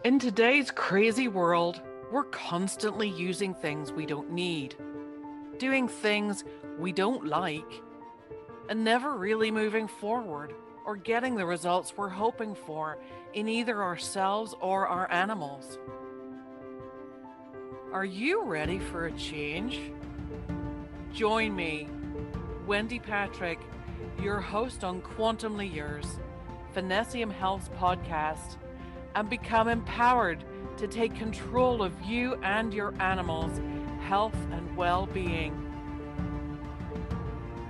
In today's crazy world, we're constantly using things we don't need, doing things we don't like, and never really moving forward or getting the results we're hoping for in either ourselves or our animals. Are you ready for a change? Join me, Wendy Patrick, your host on Quantumly Yours, Finessium Health's podcast, and become empowered to take control of you and your animals' health and well-being.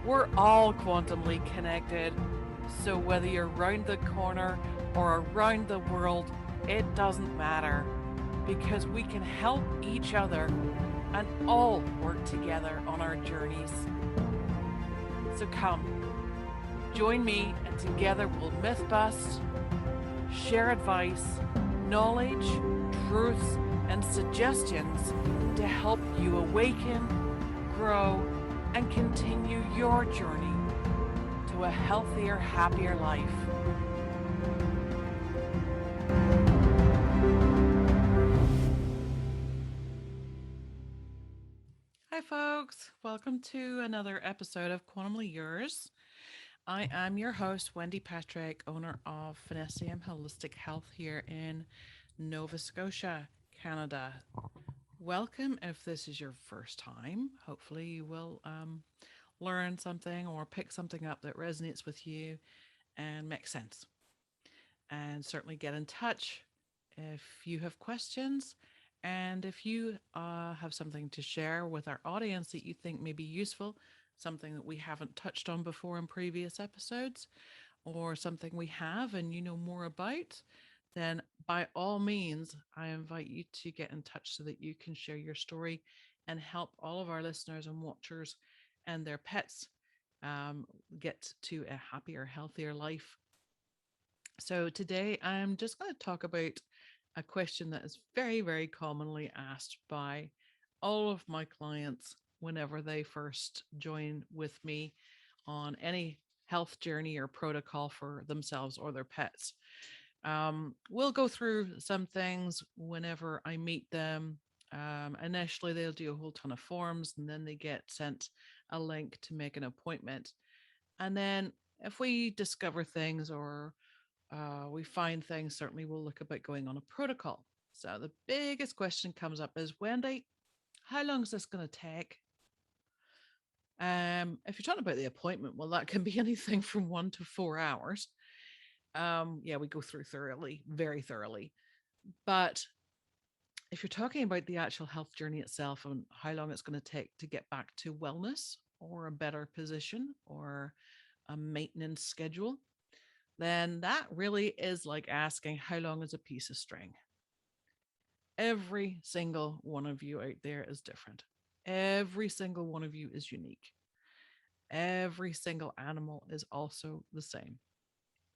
We're all quantumly connected, so whether you're round the corner or around the world, it doesn't matter, because we can help each other and all work together on our journeys. So come, join me, and together we'll myth bust, share advice, knowledge, truths, and suggestions to help you awaken, grow, and continue your journey to a healthier, happier life. Hi, folks. Welcome to another episode of Quantumly Yours. I am your host, Wendy Patrick, owner of Finessium Holistic Health here in Nova Scotia, Canada. Welcome if this is your first time. Hopefully, you will learn something or pick something up that resonates with you and makes sense. And certainly get in touch if you have questions and if you have something to share with our audience that you think may be useful, something that we haven't touched on before in previous episodes, or something we have and you know more about, then by all means, I invite you to get in touch so that you can share your story and help all of our listeners and watchers and their pets get to a happier, healthier life. So today I'm just going to talk about a question that is very, very commonly asked by all of my clients whenever they first join with me on any health journey or protocol for themselves or their pets. We'll go through some things whenever I meet them. Initially, they'll do a whole ton of forms and then they get sent a link to make an appointment. And then if we discover things or we find things, certainly we'll look about going on a protocol. So the biggest question comes up is, Wendy, how long is this going to take? If you're talking about the appointment, well, that can be anything from 1 to 4 hours. Yeah, we go through thoroughly, very thoroughly. But if you're talking about the actual health journey itself and how long it's going to take to get back to wellness or a better position or a maintenance schedule, then that really is like asking how long is a piece of string. Every single one of you out there is different. Every single one of you is unique. Every single animal is also the same.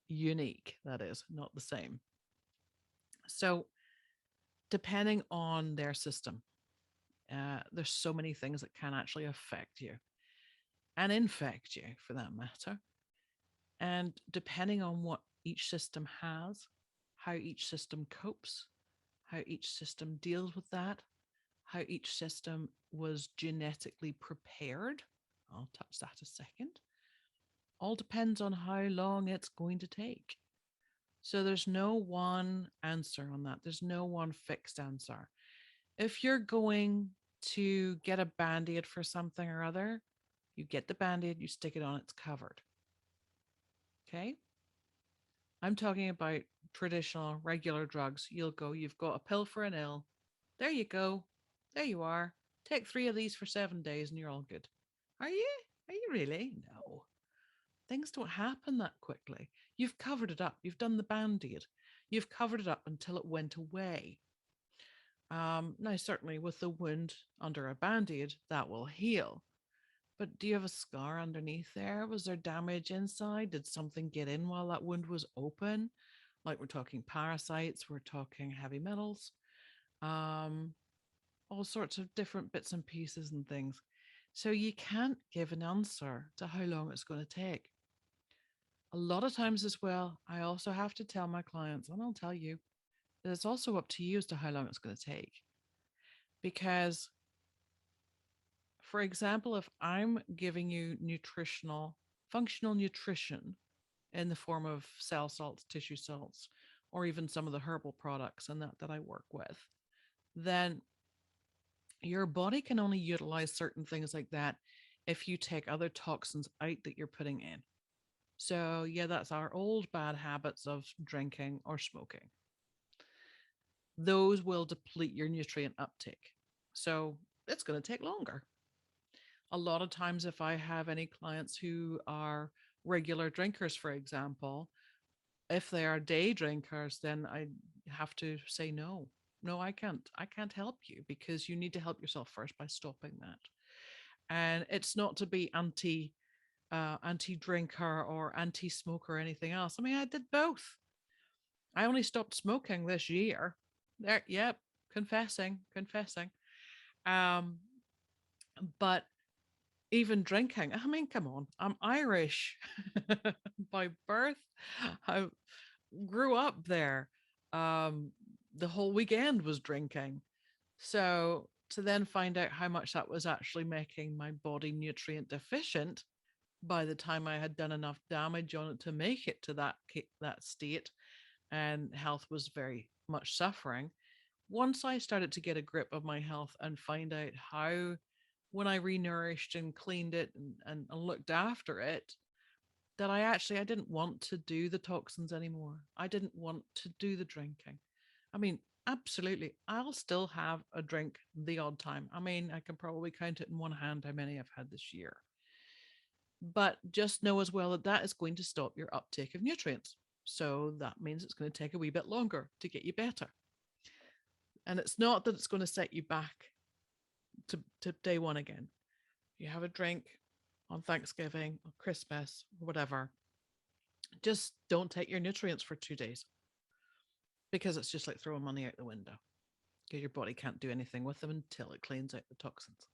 Unique, that is, not the same. So, depending on their system, there's so many things that can actually affect you and infect you for that matter. And depending on what each system has, how each system copes, how each system deals with that, how each system was genetically prepared, I'll touch that a second, all depends on how long it's going to take. So there's no one answer on that. There's no one fixed answer. If you're going to get a band-aid for something or other, you get the band-aid, you stick it on, it's covered. Okay? I'm talking about traditional, regular drugs. You'll go, you've got a pill for an ill. There you go. There you are. Take 3 of these for 7 days and you're all good. Are you? Are you really? No. Things don't happen that quickly. You've covered it up. You've done the band-aid. You've covered it up until it went away. Now, certainly with the wound under a band-aid, that will heal. But do you have a scar underneath there? Was there damage inside? Did something get in while that wound was open? Like we're talking parasites, we're talking heavy metals, um, all sorts of different bits and pieces and things. So you can't give an answer to how long it's going to take. A lot of times as well, I also have to tell my clients, and I'll tell you, It's also up to you as to how long it's going to take. Because, for example, if I'm giving you nutritional, functional nutrition in the form of cell salts, tissue salts, or even some of the herbal products and that I work with, then your body can only utilize certain things like that if you take other toxins out that you're putting in. So, yeah, that's our old bad habits of drinking or smoking. Those will deplete your nutrient uptake. So, it's going to take longer. A lot of times, if I have any clients who are regular drinkers, for example, if they are day drinkers, then I have to say no. No, I can't. I can't help you because you need to help yourself first by stopping that. And it's not to be anti drinker or anti smoker or anything else. I mean, I did both. I only stopped smoking this year. There, yep, confessing. Um, but even drinking, I mean, come on, I'm Irish by birth. I grew up there. Um, the whole weekend was drinking. So to then find out how much that was actually making my body nutrient deficient by the time I had done enough damage on it to make it to that state, and health was very much suffering. Once I started to get a grip of my health and find out how, when I renourished and cleaned it and looked after it, that I didn't want to do the toxins anymore. I didn't want to do the drinking. I mean, absolutely, I'll still have a drink the odd time. I mean, I can probably count it in one hand how many I've had this year. But just know as well that that is going to stop your uptake of nutrients. So that means it's going to take a wee bit longer to get you better. And it's not that it's going to set you back to day one again. You have a drink on Thanksgiving or Christmas or whatever, just don't take your nutrients for 2 days because it's just like throwing money out the window because your body can't do anything with them until it cleans out the toxins.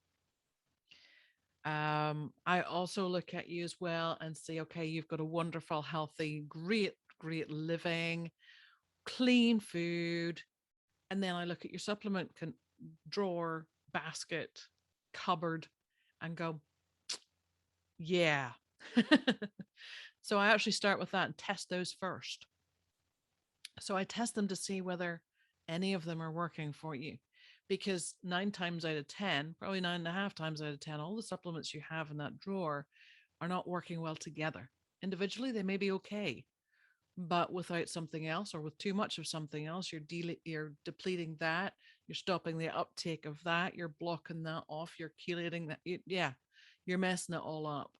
I also look at you as well and say, okay, you've got a wonderful, healthy, great living, clean food. And then I look at your supplement drawer, basket, cupboard, and go, yeah. So I actually start with that and test those first. So I test them to see whether any of them are working for you. Because 9 times out of 10, probably 9.5 times out of 10, all the supplements you have in that drawer are not working well together. Individually, they may be okay, but without something else or with too much of something else, you're depleting that, you're stopping the uptake of that, you're blocking that off, you're chelating that. Yeah, you're messing it all up.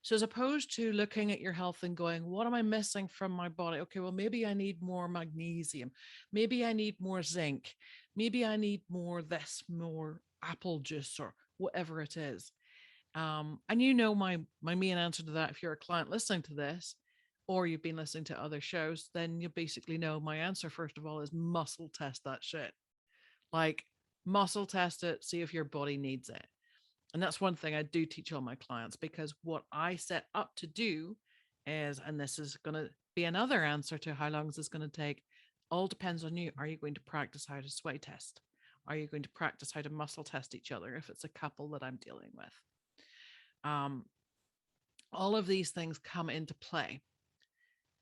So as opposed to looking at your health and going, what am I missing from my body? Okay, well, maybe I need more magnesium. Maybe I need more zinc. Maybe I need more this, more apple juice or whatever it is. And you know my main answer to that, if you're a client listening to this, or you've been listening to other shows, then you basically know my answer, first of all, is muscle test that shit. Like muscle test it, see if your body needs it. And that's one thing I do teach all my clients because what I set up to do is, and this is going to be another answer to how long is this going to take, all depends on you. Are you going to practice how to sway test? Are you going to practice how to muscle test each other if it's a couple that I'm dealing with? Um, all of these things come into play.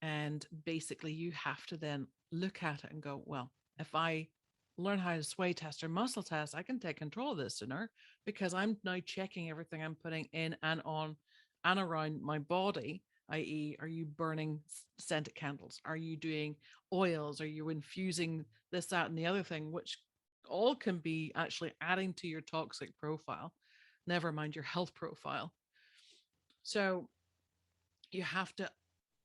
And basically, you have to then look at it and go, well, if I learn how to sway test or muscle test, I can take control of this sooner because I'm now checking everything I'm putting in and on and around my body, i.e., are you burning scented candles? Are you doing oils? Are you infusing this, that, and the other thing, which all can be actually adding to your toxic profile, never mind your health profile. So you have to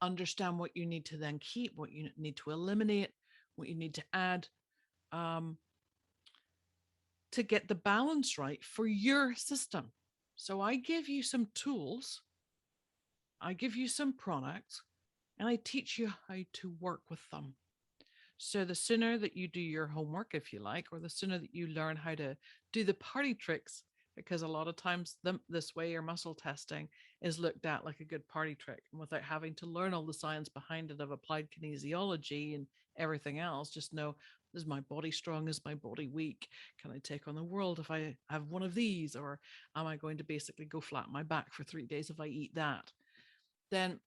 understand what you need to then keep, what you need to eliminate, what you need to add, um, to get the balance right for your system. So I give you some tools, I give you some products, and I teach you how to work with them. So the sooner that you do your homework, if you like, or the sooner that you learn how to do the party tricks, because a lot of times this way your muscle testing is looked at like a good party trick, and without having to learn all the science behind it of applied kinesiology and everything else, just know Is my body strong? Is my body weak? Can I take on the world if I have one of these? Or am I going to basically go flat on my back for 3 days if I eat that? Then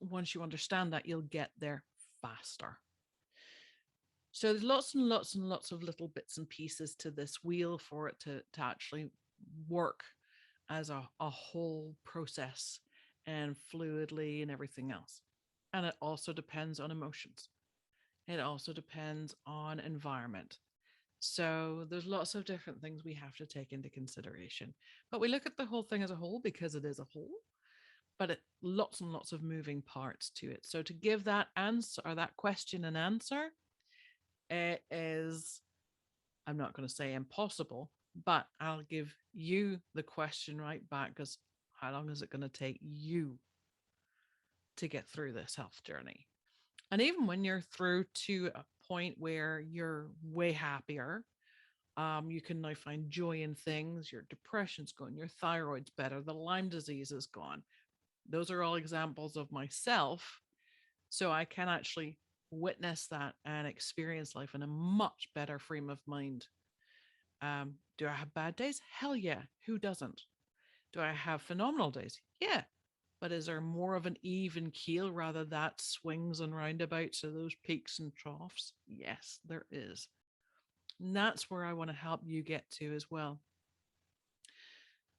once you understand that, you'll get there faster. So there's lots and lots and lots of little bits and pieces to this wheel for it to actually work as a whole process and fluidly and everything else. And it also depends on emotions. It also depends on environment. So there's lots of different things we have to take into consideration. But we look at the whole thing as a whole because it is a whole, but lots and lots of moving parts to it. So to give that answer or that question an answer, it is, I'm not going to say impossible, but I'll give you the question right back because how long is it going to take you to get through this health journey? And even when you're through to a point where you're way happier, you can now find joy in things. Your depression's gone, your thyroid's better, the Lyme disease is gone. Those are all examples of myself. So I can actually witness that and experience life in a much better frame of mind. Do I have bad days? Hell yeah. Who doesn't? Do I have phenomenal days? Yeah. But is there more of an even keel rather that swings and roundabouts, so those peaks and troughs? Yes, there is. And that's where I want to help you get to as well.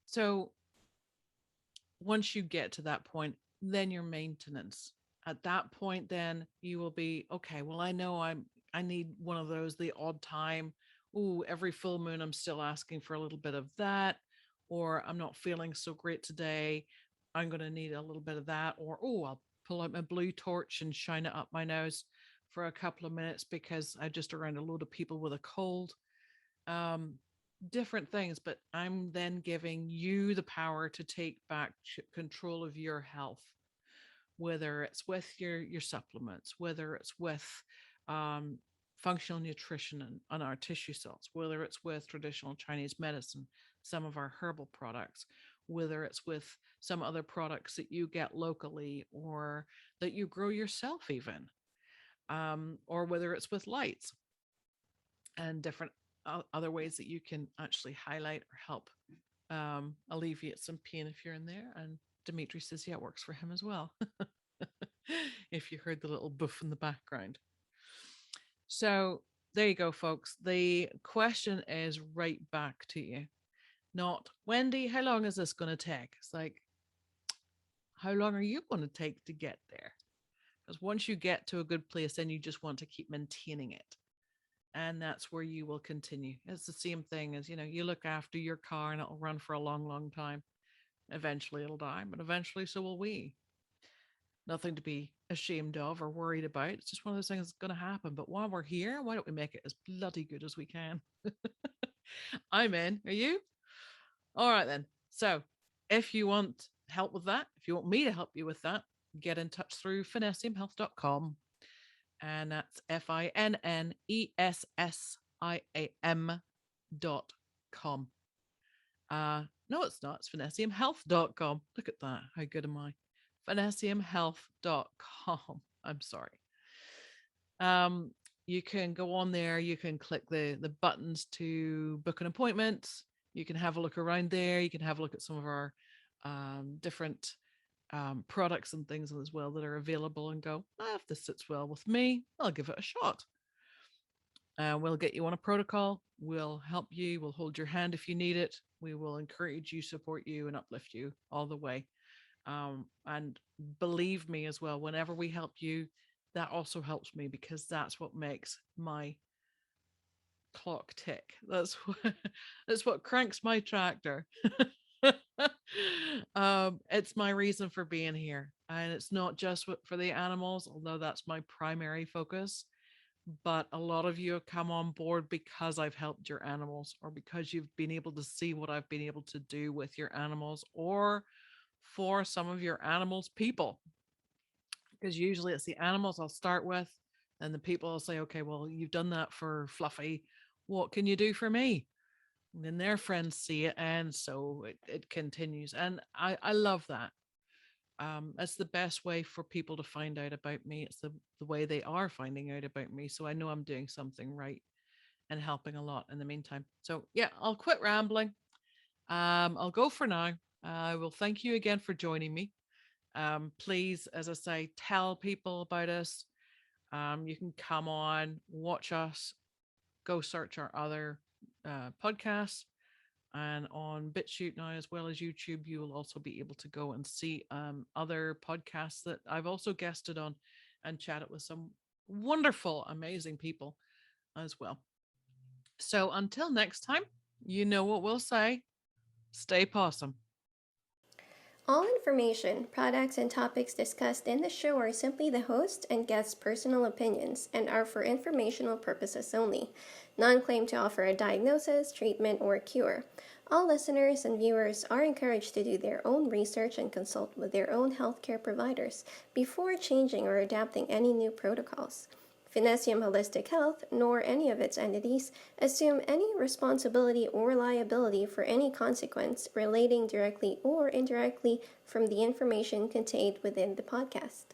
So once you get to that point, then your maintenance. At that point, then you will be okay. Well, I know I need one of those the odd time. Oh, every full moon, I'm still asking for a little bit of that, or I'm not feeling so great today. I'm going to need a little bit of that, or oh, I'll pull out my blue torch and shine it up my nose for a couple of minutes because I'm just around a load of people with a cold. Um, Different things, but I'm then giving you the power to take back control of your health, whether it's with your supplements, whether it's with um, functional nutrition and our tissue salts, whether it's with traditional Chinese medicine, some of our herbal products, whether it's with some other products that you get locally or that you grow yourself, even, or whether it's with lights and different other ways that you can actually highlight or help alleviate some pain if you're in there. And Dimitri says, yeah, it works for him as well. If you heard the little boof in the background. So there you go, folks. The question is right back to you. Not, Wendy, how long is this going to take? It's like, how long are you going to take to get there? Because once you get to a good place, then you just want to keep maintaining it. And that's where you will continue. It's the same thing as, you look after your car and it'll run for a long, long time. Eventually it'll die, but eventually so will we. Nothing to be ashamed of or worried about. It's just one of those things that's going to happen. But while we're here, why don't we make it as bloody good as we can? I'm in. Are you? All right, then. So if you want help with that, if you want me to help you with that, get in touch through finessiumhealth.com. And that's FINNESSIAM.com. No, it's not. It's finessiumhealth.com. Look at that. How good am I? finessiumhealth.com. I'm sorry. You can go on there. You can click the buttons to book an appointment. You can have a look around there. You can have a look at some of our different products and things as well that are available and go, if this sits well with me, I'll give it a shot. We'll get you on a protocol. We'll help you. We'll hold your hand if you need it. We will encourage you, support you, and uplift you all the way. And believe me as well, whenever we help you, that also helps me because that's what makes my clock tick. That's what cranks my tractor. It's my reason for being here, and it's not just for the animals, although that's my primary focus. But a lot of you have come on board because I've helped your animals, or because you've been able to see what I've been able to do with your animals, or for some of your animals people, because usually it's the animals I'll start with, and the people will say, okay, well, you've done that for Fluffy, what can you do for me? And then their friends see it, and so it continues. And I love that. It's the best way for people to find out about me. It's the way they are finding out about me. So I know I'm doing something right and helping a lot in the meantime. So yeah, I'll quit rambling. I'll go for now. I will thank you again for joining me. Please, as I say, tell people about us. You can come on, watch us, go search our other podcasts. And on BitChute now, as well as YouTube, you will also be able to go and see other podcasts that I've also guested on and chatted with some wonderful, amazing people as well. So until next time, you know what we'll say, stay possum. All information, products, and topics discussed in the show are simply the host and guest's personal opinions and are for informational purposes only. None claim to offer a diagnosis, treatment, or cure. All listeners and viewers are encouraged to do their own research and consult with their own healthcare providers before changing or adapting any new protocols. Finessium Holistic Health, nor any of its entities, assume any responsibility or liability for any consequence relating directly or indirectly from the information contained within the podcast.